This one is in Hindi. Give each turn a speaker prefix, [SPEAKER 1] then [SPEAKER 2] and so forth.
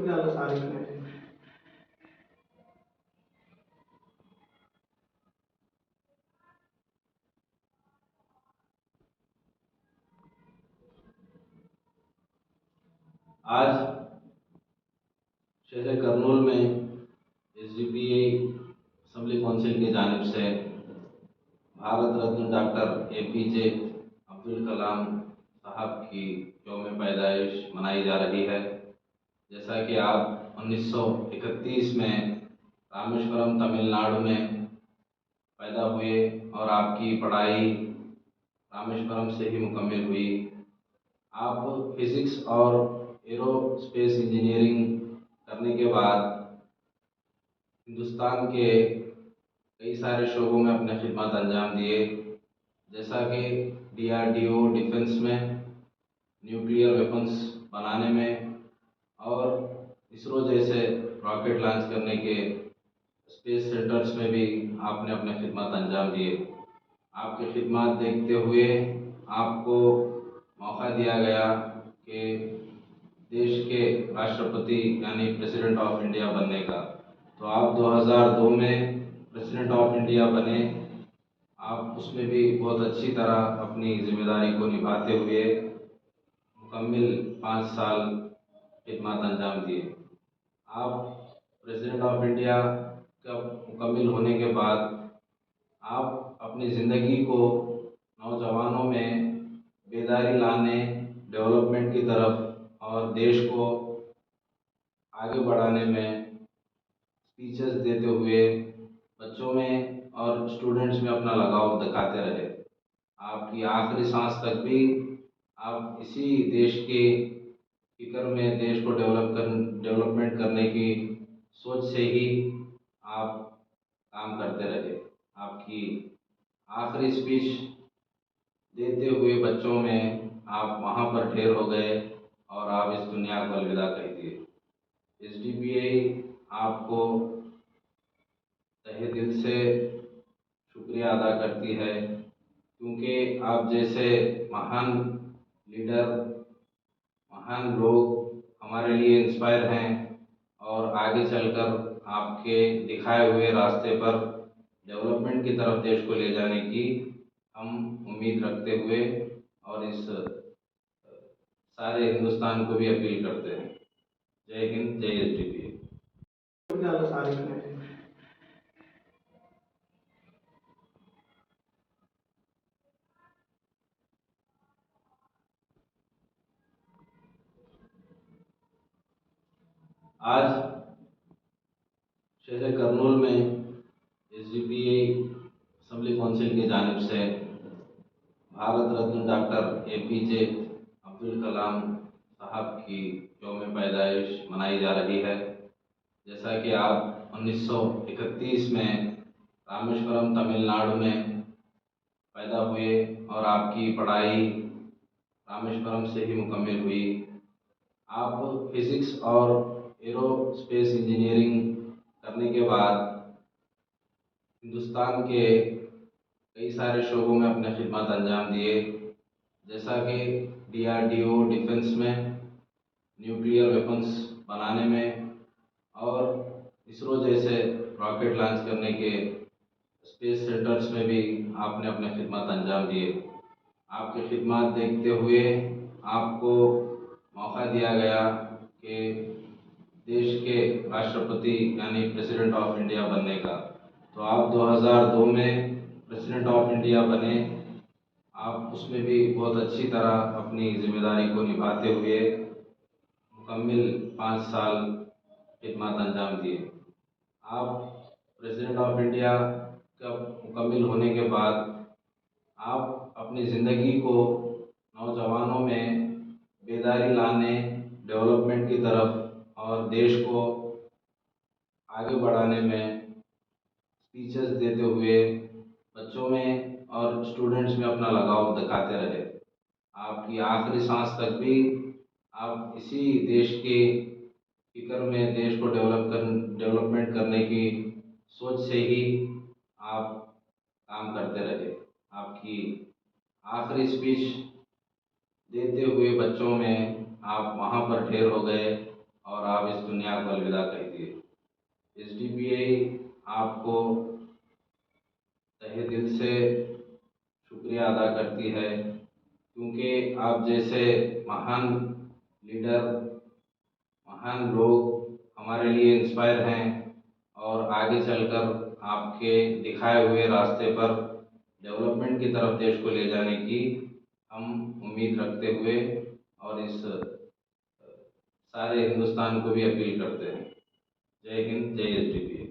[SPEAKER 1] झालं सारी
[SPEAKER 2] आज शहर करनूल में एसडीपीए असेंबली काउंसिल की जानिब से भारत रत्न डॉक्टर एपीजे अब्दुल कलाम साहब की यौम पैदाइश मनाई जा रही है। जैसा कि आप 1931 में रामेश्वरम तमिलनाडु में पैदा हुए और आपकी पढ़ाई रामेश्वरम से ही मुकम्मिल हुई। आप फिज़िक्स और एरोस्पेस इंजीनियरिंग करने के बाद हिंदुस्तान के कई सारे शोबों में अपने खिदमत अंजाम दिए, जैसा कि डीआरडीओ डिफेंस में, न्यूक्लियर वेपन्स बनाने में और इसरो जैसे रॉकेट लॉन्च करने के स्पेस सेंटर्स में भी आपने अपने खिदमत अंजाम दिए। आपकी खिदमत देखते हुए आपको मौका दिया गया कि देश के राष्ट्रपति यानी प्रेसिडेंट ऑफ इंडिया बनने का। तो आप 2002 में प्रेसिडेंट ऑफ इंडिया बने। आप उसमें भी बहुत अच्छी तरह अपनी जिम्मेदारी को निभाते हुए मुकम्मिल 5 साल खिदमत अंजाम दिए। आप प्रेसिडेंट ऑफ इंडिया का मुकम्मिल होने के बाद आप अपनी ज़िंदगी को नौजवानों में बेदारी लाने, डेवलपमेंट की तरफ और देश को आगे बढ़ाने में स्पीचेस देते हुए बच्चों में और स्टूडेंट्स में अपना लगाव दिखाते रहे। आपकी आखिरी सांस तक भी आप इसी देश के फिक्र में देश को डेवलपमेंट करने की सोच से ही आप काम करते रहे। आपकी आखिरी स्पीच देते हुए बच्चों में आप वहाँ पर ढेर हो गए और आप इस दुनिया को अलविदा कह दिए। एसडीपीए आपको तहे दिल से शुक्रिया अदा करती है, क्योंकि आप जैसे महान लीडर, महान लोग हमारे लिए इंस्पायर हैं और आगे चलकर आपके दिखाए हुए रास्ते पर डेवलपमेंट की तरफ देश को ले जाने की हम उम्मीद रखते हुए और इस सारे हिंदुस्तान को भी अपील करते हैं। जय हिंद, जय एसडीपीए।
[SPEAKER 1] झालं सारी
[SPEAKER 2] आज शहर करनूल में एसडीपीए असेंबली काउंसिल की जानिब से भारत रत्न डॉक्टर एपीजे अब्दुल कलाम साहब की यौम पैदाइश मनाई जा रही है। जैसा कि आप 1931 में रामेश्वरम तमिलनाडु में पैदा हुए और आपकी पढ़ाई रामेश्वरम से ही मुकम्मिल हुई। आप फिज़िक्स और एरोस्पेस इंजीनियरिंग करने के बाद हिंदुस्तान के कई सारे शोबों में अपने खिदमत अंजाम दिए, जैसा कि डीआरडीओ डिफेंस में, न्यूक्लियर वेपन्स बनाने में और इसरो जैसे रॉकेट लॉन्च करने के स्पेस सेंटर्स में भी आपने अपने खिदमत अंजाम दिए। आपकी खिदमत देखते हुए आपको मौका दिया गया कि देश के राष्ट्रपति यानी प्रेसिडेंट ऑफ इंडिया बनने का। तो आप 2002 में प्रेसिडेंट ऑफ इंडिया बने। आप उसमें भी बहुत अच्छी तरह अपनी जिम्मेदारी को निभाते हुए मुकम्मिल 5 साल खिदमत अंजाम दिए। आप प्रेसिडेंट ऑफ इंडिया का मुकम्मिल होने के बाद आप अपनी ज़िंदगी को नौजवानों में बेदारी लाने, डेवलपमेंट की तरफ और देश को आगे बढ़ाने में स्पीचेस देते हुए बच्चों में और स्टूडेंट्स में अपना लगाव दिखाते रहे। आपकी आखिरी सांस तक भी आप इसी देश के फिक्र में देश को डेवलपमेंट करने की सोच से ही आप काम करते रहे। आपकी आखिरी स्पीच देते हुए बच्चों में आप वहाँ पर ढेर हो गए और आप इस दुनिया को अलविदा कह दिए। SDPI आपको तहे दिल से शुक्रिया अदा करती है, क्योंकि आप जैसे महान लीडर, महान लोग हमारे लिए इंस्पायर हैं और आगे चलकर आपके दिखाए हुए रास्ते पर डेवलपमेंट की तरफ देश को ले जाने की हम उम्मीद रखते हुए और इस सारे हिंदुस्तान को भी अपील करते हैं। जय हिंद, जय SDPI।